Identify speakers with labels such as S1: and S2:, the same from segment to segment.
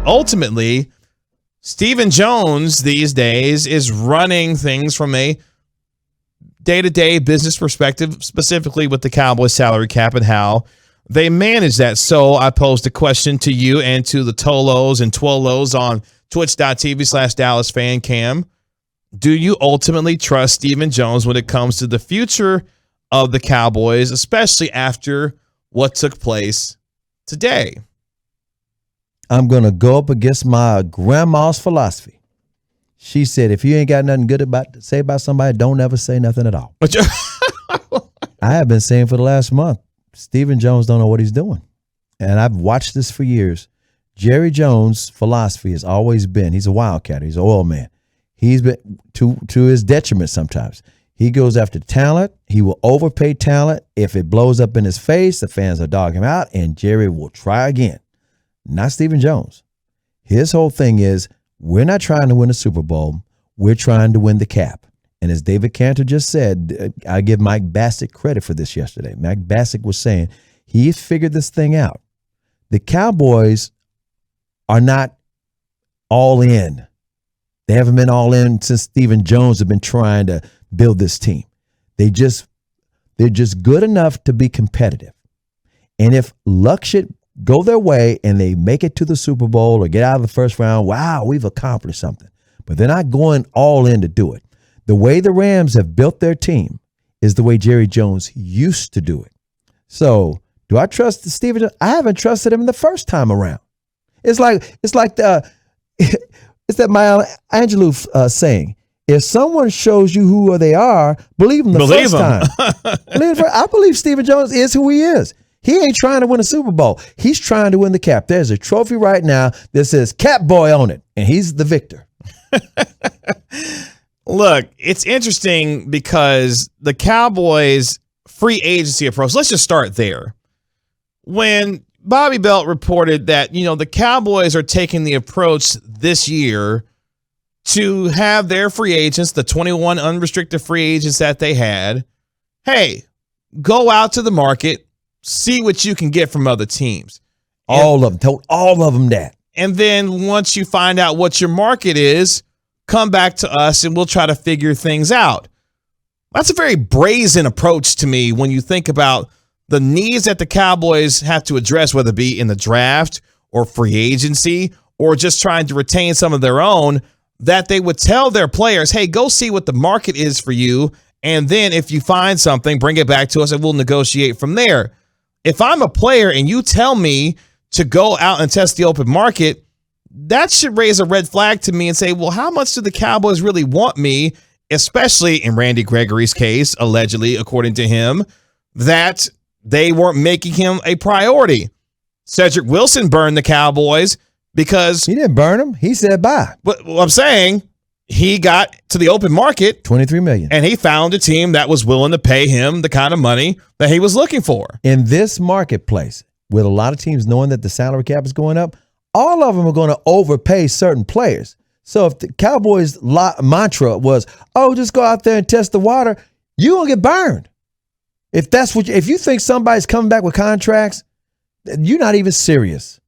S1: ultimately, Stephen Jones these days is running things from a day-to-day business perspective, specifically with the Cowboys salary cap and how they manage that. So I posed a question to you and to the Tolos and Twolos on twitch.tv/DallasFanCam. Do you ultimately trust Stephen Jones when it comes to the future of the Cowboys, especially after what took place today?
S2: I'm going to go up against my grandma's philosophy. She said, if you ain't got nothing good to say about somebody, don't ever say nothing at all. I have been saying for the last month, Stephen Jones don't know what he's doing. And I've watched this for years. Jerry Jones' philosophy has always been, he's a wildcat, he's an oil man. He's been to his detriment sometimes. He goes after talent. He will overpay talent. If it blows up in his face, the fans will dog him out, and Jerry will try again. Not Stephen Jones. His whole thing is, we're not trying to win a Super Bowl. We're trying to win the cap. And as David Cantor just said, I give Mike Bassett credit for this yesterday. Mike Bassett was saying he's figured this thing out. The Cowboys are not all in. They haven't been all in since Stephen Jones have been trying to build this team. They're just good enough to be competitive. And if luck should go their way and they make it to the Super Bowl or get out of the first round, wow, we've accomplished something. But they're not going all in to do it. The way the Rams have built their team is the way Jerry Jones used to do it. So do I trust Stephen Jones? I haven't trusted him the first time around. It's like it's that Maya Angelou saying, if someone shows you who they are, believe them the first time. I believe Stephen Jones is who he is. He ain't trying to win a Super Bowl. He's trying to win the cap. There's a trophy right now that says Cap Boy on it, and he's the victor.
S1: Look, it's interesting because the Cowboys' free agency approach, let's just start there. When Bobby Belt reported that, the Cowboys are taking the approach this year to have their free agents, the 21 unrestricted free agents that they had, hey, go out to the market, see what you can get from other teams.
S2: All of them. Told all of them that.
S1: And then once you find out what your market is, come back to us and we'll try to figure things out. That's a very brazen approach to me when you think about the needs that the Cowboys have to address, whether it be in the draft or free agency or just trying to retain some of their own, that they would tell their players, hey, go see what the market is for you. And then if you find something, bring it back to us and we'll negotiate from there. If I'm a player and you tell me to go out and test the open market, that should raise a red flag to me and say, well, how much do the Cowboys really want me, especially in Randy Gregory's case, allegedly, according to him, that they weren't making him a priority. Cedric Wilson burned the Cowboys because...
S2: He didn't burn them. He said bye.
S1: But I'm saying he got to the open market.
S2: $23 million.
S1: And he found a team that was willing to pay him the kind of money that he was looking for.
S2: In this marketplace, with a lot of teams knowing that the salary cap is going up, all of them are going to overpay certain players. So if the Cowboys' mantra was, oh, just go out there and test the water, you're going to get burned. If you think somebody's coming back with contracts, you're not even serious.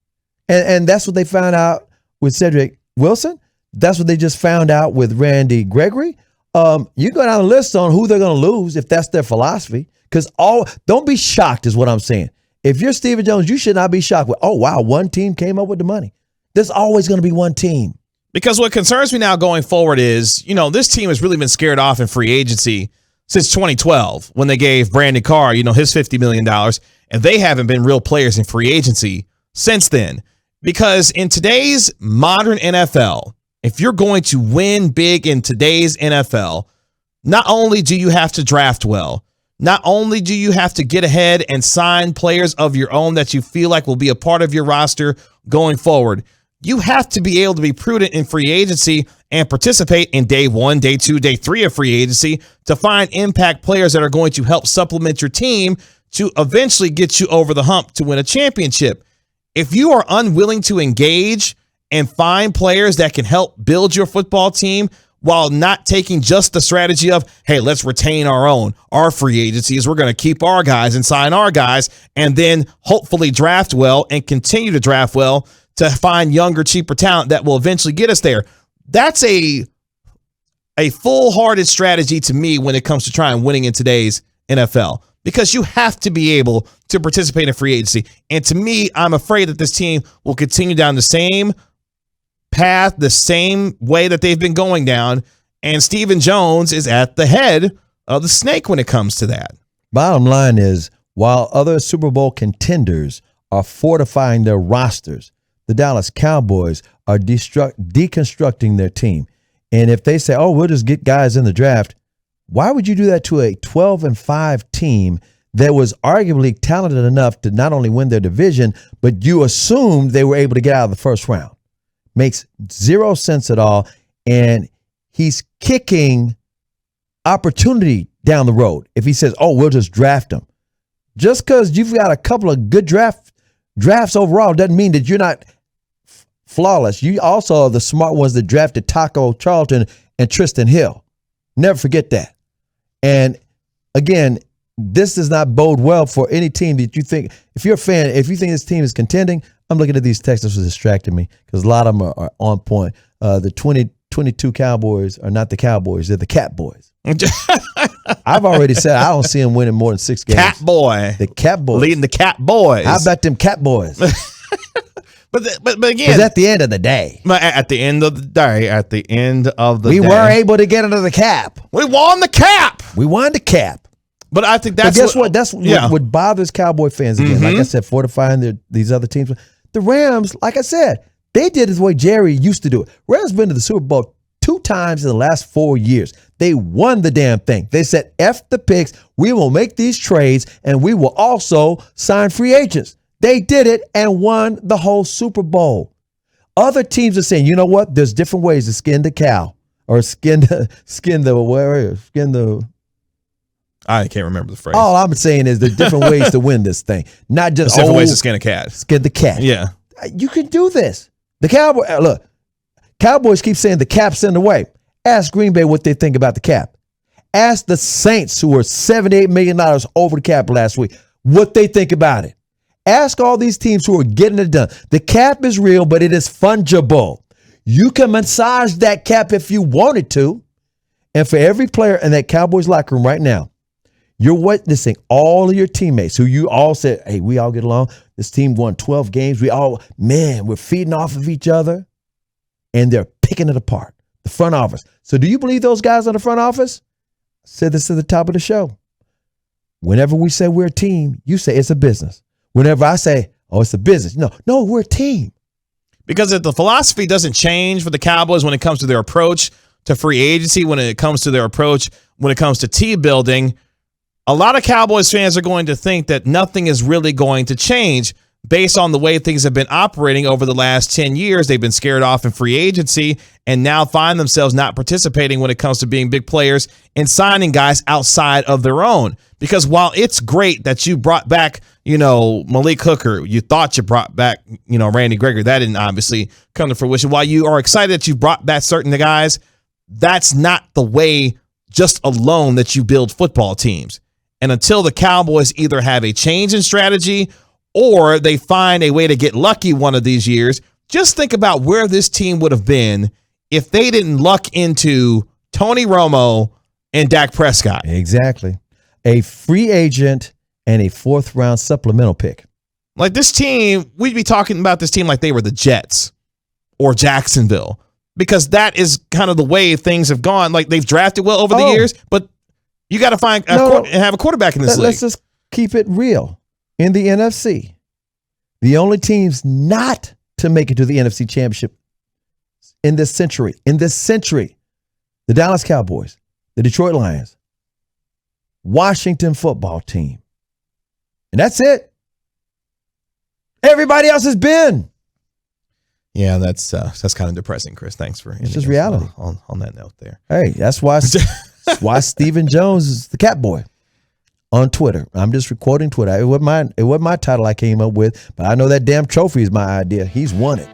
S2: And that's what they found out with Cedric Wilson. That's what they just found out with Randy Gregory. You go down the list on who they're going to lose if that's their philosophy. Because don't be shocked is what I'm saying. If you're Stephen Jones, you should not be shocked with, oh, wow, one team came up with the money. There's always going to be one team.
S1: Because what concerns me now going forward is, this team has really been scared off in free agency since 2012 when they gave Brandon Carr, his $50 million, and they haven't been real players in free agency since then. Because in today's modern NFL, if you're going to win big in today's NFL, not only do you have to draft well, not only do you have to get ahead and sign players of your own that you feel like will be a part of your roster going forward, you have to be able to be prudent in free agency and participate in day 1, day 2, day 3 of free agency to find impact players that are going to help supplement your team to eventually get you over the hump to win a championship. If you are unwilling to engage and find players that can help build your football team while not taking just the strategy of, hey, let's retain our free agencies, we're going to keep our guys and sign our guys, and then hopefully draft well and continue to draft well to find younger, cheaper talent that will eventually get us there. That's a full-hearted strategy to me when it comes to trying winning in today's NFL, because you have to be able to participate in free agency. And to me, I'm afraid that this team will continue down the same path, the same way that they've been going down. And Stephen Jones is at the head of the snake when it comes to that.
S2: Bottom line is, while other Super Bowl contenders are fortifying their rosters, the Dallas Cowboys are deconstructing their team. And if they say, oh, we'll just get guys in the draft, why would you do that to a 12-5 team that was arguably talented enough to not only win their division, but you assumed they were able to get out of the first round? Makes zero sense at all. And he's kicking opportunity down the road if he says, oh, we'll just draft them. Just because you've got a couple of good drafts overall doesn't mean that you're not flawless. You also are the smart ones that drafted Taco Charlton and Tristan Hill. Never forget that. And again, this does not bode well for any team that you think, if you're a fan, if you think this team is contending. I'm looking at these texts, this was distracting me because a lot of them are on point. The 2022 Cowboys are not the Cowboys, they're the Cat Boys. I've already said I don't see them winning more than 6 games.
S1: Cat Boy.
S2: The Cat Boys.
S1: Leading the Cat Boys.
S2: How about them Cat Boys?
S1: But again,
S2: because at the end of the day, we were able to get into the cap.
S1: We won the cap.
S2: We won the cap.
S1: But I think that's
S2: what bothers Cowboy fans again. Like I said, fortifying these other teams. The Rams, like I said, they did it the way Jerry used to do it. Rams been to the Super Bowl 2 times in the last 4 years. They won the damn thing. They said, F the picks. We will make these trades, and we will also sign free agents. They did it and won the whole Super Bowl. Other teams are saying, you know what? There's different ways to skin the cow or skin the.
S1: I can't remember the phrase.
S2: All I'm saying is there's different ways to win this thing. Not just
S1: different ways to skin a cat.
S2: Skin the cat.
S1: Yeah.
S2: You can do this. The Cowboys keep saying the cap's in the way. Ask Green Bay what they think about the cap. Ask the Saints, who were $78 million over the cap last week, what they think about it. Ask all these teams who are getting it done. The cap is real, but it is fungible. You can massage that cap if you wanted to. And for every player in that Cowboys locker room right now, you're witnessing all of your teammates who you all said, hey, we all get along. This team won 12 games. We're feeding off of each other. And they're picking it apart. The front office. So do you believe those guys in the front office? I said this at the top of the show. Whenever we say we're a team, you say it's a business. Whenever I say, oh, it's a business. No, we're a team.
S1: Because if the philosophy doesn't change for the Cowboys when it comes to their approach to free agency, when it comes to their approach, when it comes to team building, a lot of Cowboys fans are going to think that nothing is really going to change based on the way things have been operating over the last 10 years. They've been scared off in free agency and now find themselves not participating when it comes to being big players and signing guys outside of their own. Because while it's great that you brought back, Malik Hooker, you thought you brought back, Randy Gregory, that didn't obviously come to fruition. While you are excited that you brought back certain guys, that's not the way just alone that you build football teams. And until the Cowboys either have a change in strategy or they find a way to get lucky one of these years, just think about where this team would have been if they didn't luck into Tony Romo and Dak Prescott.
S2: Exactly. A free agent and a 4th-round supplemental pick.
S1: Like this team, we'd be talking about this team like they were the Jets or Jacksonville, because that is kind of the way things have gone. Like they've drafted well over the years, but you got to find and have a quarterback in this league.
S2: Let's just keep it real. In the NFC, the only teams not to make it to the NFC Championship in this century, the Dallas Cowboys, the Detroit Lions, Washington football team. And that's it. Everybody else has been.
S1: Yeah, that's kind of depressing, Chris. Thanks for
S2: it's just reality
S1: on that note there.
S2: Hey, that's why Stephen Jones is the Cat Boy on Twitter. I'm just quoting Twitter. It wasn't my title I came up with, but I know that damn trophy is my idea. He's won it.